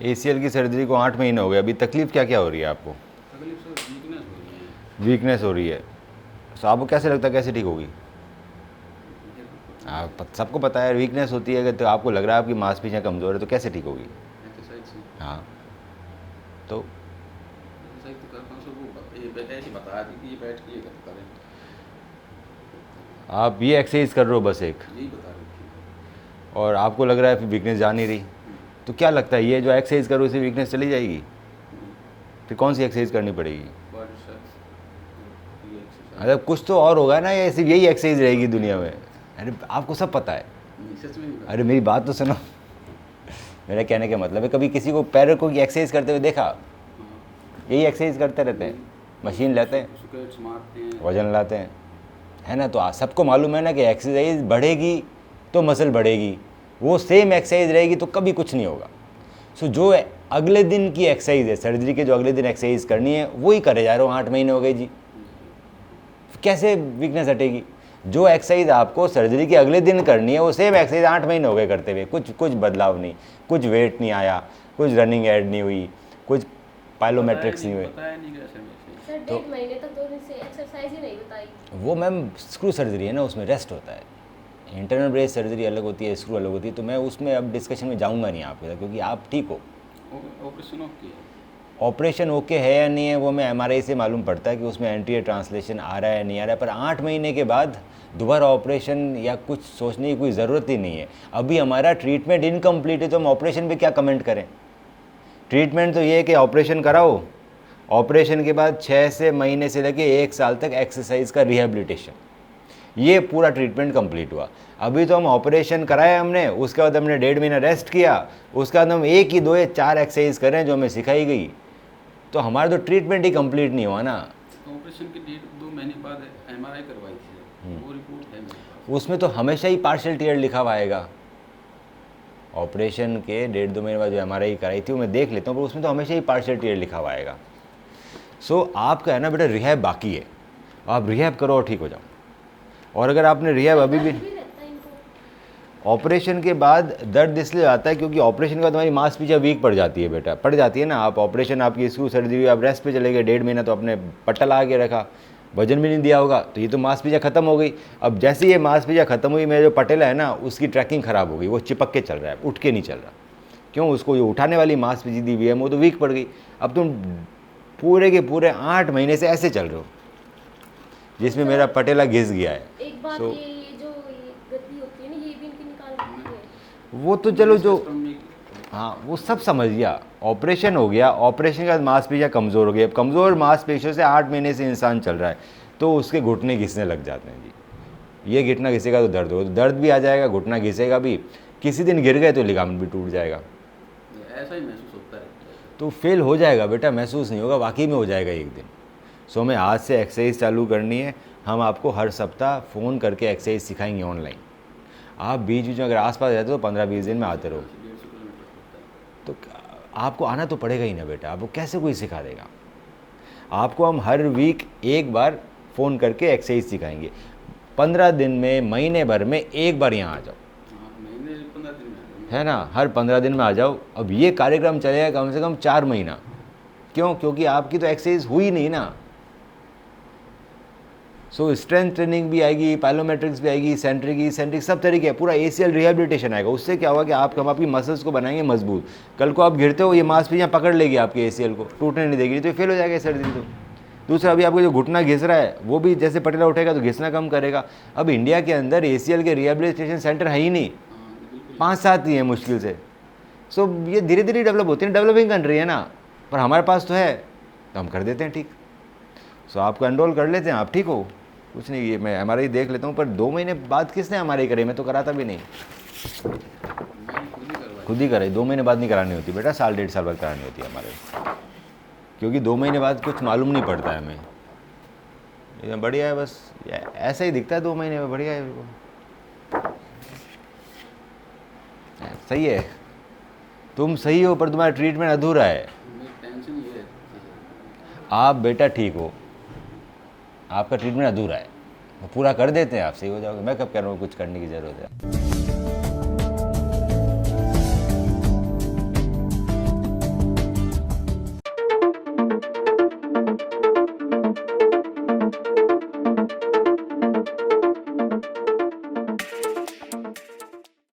ACL की surgery को 8 महीने हो गए, अभी तकलीफ़ क्या क्या हो रही है आपको? तकलीफ सर वीकनेस हो रही है। वीकनेस हो रही है। तो आपको कैसे लगता है कैसे ठीक होगी? मुझे तो पता नहीं आप सबको पता है वीकनेस होती है, तो आपको लग रहा है आपकी मांसपेशियाँ कमज़ोर है, तो कैसे ठीक होगी? एक्सरसाइज से। हाँ, तो एक्सरसाइज तो करता हूँ सर, वो ये बेटा ऐसे बता दी कि ये बैठ के ये करें, आप ये एक्सरसाइज कर रहे हो बस एक, यही बता रखी है। और आपको लग रहा है फिर वीकनेस जा नहीं रही, तो क्या लगता है ये जो एक्सरसाइज करो इससे वीकनेस चली जाएगी? फिर कौन सी एक्सरसाइज करनी पड़ेगी? बॉडी सर, ये एक्सरसाइज मतलब कुछ तो और होगा ना, या सिर्फ यही एक्सरसाइज रहेगी दुनिया में? अरे आपको सब पता है। नहीं, सच में नहीं पता। अरे मेरी बात तो सुनो। मेरा कहने का मतलब है, कभी किसी को पैरों को एक्सरसाइज करते हुए देखा? हाँ, यही एक्सरसाइज करते रहते हैं, मशीन लेते हैं, स्क्वाट्स मारते हैं। वजन लाते हैं, है ना? तो सबको मालूम है ना कि एक्सरसाइज बढ़ेगी तो मसल बढ़ेगी, वो सेम एक्सरसाइज रहेगी तो कभी कुछ नहीं होगा। सो जो अगले दिन की एक्सरसाइज है, सर्जरी के जो अगले दिन एक्सरसाइज करनी है वही करे जा रहे हो। 8 महीने हो गए जी, कैसे वीकनेस हटेगी? जो एक्सरसाइज आपको सर्जरी के अगले दिन करनी है वो सेम एक्सरसाइज 8 महीने हो गए करते हुए, कुछ बदलाव नहीं, कुछ वेट नहीं आया, कुछ रनिंग ऐड नहीं हुई, कुछ पाइलोमेट्रिक्स नहीं हुए। बताया नहीं गया सर वैसे। सर 1.5 महीने तक तो इनसे एक्सरसाइज ही नहीं बताई। वो मैम स्क्रू सर्जरी है ना, उसमें रेस्ट होता है। इंटरनल ब्रेस सर्जरी अलग होती है, स्क्रू अलग होती है, तो मैं उसमें अब डिस्कशन में जाऊंगा नहीं आपके साथ, क्योंकि आप ठीक हो। ऑपरेशन ओके है। ऑपरेशन ओके है या नहीं है वो मैं MRI से मालूम पड़ता है कि उसमें एंटीरियर ट्रांसलेशन आ रहा है नहीं आ रहा है, पर 8 महीने के बाद दोबारा ऑपरेशन या कुछ सोचने की कोई ज़रूरत ही नहीं है। अभी हमारा ट्रीटमेंट इनकम्प्लीट है, तो हम ऑपरेशन पे क्या कमेंट करें? ट्रीटमेंट तो ये है कि ऑपरेशन कराओ, ऑपरेशन के बाद 6 से महीने से लेके 1 साल तक एक्सरसाइज का रिहेबिलिटेशन, ये पूरा ट्रीटमेंट कंप्लीट हुआ। अभी तो हम ऑपरेशन कराया हमने, उसके बाद हमने 1.5 महीना रेस्ट किया, उसके बाद हम 1 ही 2 या 4 एक्सरसाइज करें जो हमें सिखाई गई, तो हमारा तो ट्रीटमेंट ही कंप्लीट नहीं हुआ ना। ऑपरेशन के 1.5-2 महीने बाद MRI करवाई थी, वो रिपोर्ट है मेरे पास। उसमें तो हमेशा ही पार्शियल टीयर लिखा हुआ आएगा। ऑपरेशन के 1.5-2 महीने बाद जो MRI कराई थी वो मैं देख लेता हूँ, पर उसमें तो हमेशा ही पार्शियल टीयर लिखा हुआ आएगा। सो आपका है ना बेटा, रिहैब बाकी है, आप रिहैब करो और ठीक हो जाओ। और अगर आपने रिहैब अभी भी, दर्द रहता है इनको। ऑपरेशन के बाद दर्द इसलिए आता है क्योंकि ऑपरेशन के बाद हमारी मांसपेशियाँ वीक पड़ जाती है बेटा, पड़ जाती है ना। आप ऑपरेशन, आपकी स्क्रू सर्जरी हुई, आप रेस्ट पे चले गए 1.5 महीना, तो आपने पट्टा लगा के रखा, वजन भी नहीं दिया होगा, तो ये तो मांसपेशियाँ खत्म हो गई। अब जैसे ये मांसपेशियाँ खत्म हुई, मेरा जो पटेला है ना उसकी ट्रैकिंग ख़राब हो गई, वो चिपक के चल रहा है, उठ के नहीं चल रहा। क्यों? उसको जो उठाने वाली मांसपेशी दी हुई है वो तो वीक पड़ गई। अब तुम पूरे के पूरे 8 महीने से ऐसे चल रहे हो, जिसमें मेरा पटेला घिस गया है। एक बात So, ये जो ये गद्दी होती है ना, ये भी इनकी निकाल देती है। वो तो चलो जो, सिस्टम में हाँ वो सब समझ गया। ऑपरेशन हो गया, ऑपरेशन के बाद मांसपेशियाँ कमज़ोर हो गई। अब कमज़ोर मांसपेशियों से 8 महीने से इंसान चल रहा है, तो उसके घुटने घिसने लग जाते हैं जी। ये घुटना घिसेगा तो दर्द होगा, तो दर्द भी आ जाएगा, घुटना घिसेगा भी, किसी दिन गिर गए तो लिगामेंट भी टूट जाएगा, ऐसा ही महसूस होता रहता है। तो फेल हो जाएगा बेटा, महसूस नहीं होगा, वाकई में हो जाएगा एक दिन। सो हमें आज से एक्सरसाइज चालू करनी है। हम आपको हर सप्ताह फ़ोन करके एक्सरसाइज सिखाएंगे ऑनलाइन। आप बीच बीच में अगर आसपास रहते हो तो 15-20 दिन में आते रहो। 150 किलोमीटर होता है। तो आपको आना तो पड़ेगा ही ना बेटा, आपको कैसे कोई सिखा देगा? आपको हम हर वीक एक बार फ़ोन करके एक्सरसाइज सिखाएंगे। 15 दिन में, महीने भर में एक बार यहाँ आ जाओ, हाँ, महीने 15 दिन में आ जाएंगे। है ना? हर 15 दिन में आ जाओ। अब ये कार्यक्रम चलेगा कम से कम 4 महीना। क्यों? क्योंकि आपकी तो एक्सरसाइज हुई नहीं ना। सो स्ट्रेंथ ट्रेनिंग भी आएगी, पाइलोमेट्रिक्स भी आएगी, सेंट्रिक सब तरीके है, पूरा ACL रिहेबिलिटेशन आएगा। उससे क्या होगा कि हम आपकी मसल्स को बनाएंगे मजबूत। कल को आप गिरते हो, ये मांसपेशियाँ पकड़ लेगी आपके ACL को, टूटने नहीं देगी, तो फेल हो जाएगा सर्जरी। तो दूसरा, अभी आपको जो घुटना घिस रहा है वो भी जैसे पटेला उठेगा तो घिसना कम करेगा। अब इंडिया के अंदर ACL के रिहेबिलिटेशन सेंटर है ही नहीं, हाँ, बिल्कुल। 5-7 ही है मुश्किल से। सो ये धीरे धीरे डेवलप होती है, डेवलपिंग कंट्री है ना, पर हमारे पास तो है, तो हम कर देते हैं ठीक। सो आपको एनरोल कर लेते हैं, आप ठीक हो। कुछ नहीं, ये मैं MRI देख लेता हूँ, पर 2 महीने बाद किसने MRI करे? मैं तो कराता भी नहीं, मैंने खुद ही करवाई। खुद ही कराई। 2 महीने बाद नहीं करानी होती बेटा, 1.5 साल बाद करानी होती है MRI, क्योंकि 2 महीने बाद कुछ मालूम नहीं पड़ता है हमें। ये बढ़िया है, बस ऐसा ही दिखता है 2 महीने में, बढ़िया है बिल्कुल, सही है। तुम सही हो, पर तुम्हारा ट्रीटमेंट अधूरा है। मेरी टेंशन ये है। आप बेटा ठीक हो, आपका ट्रीटमेंट अधूरा है, वो पूरा कर देते हैं, आप सही हो जाओगे। मैं कब कह रहा हूँ कुछ करने की ज़रूरत है।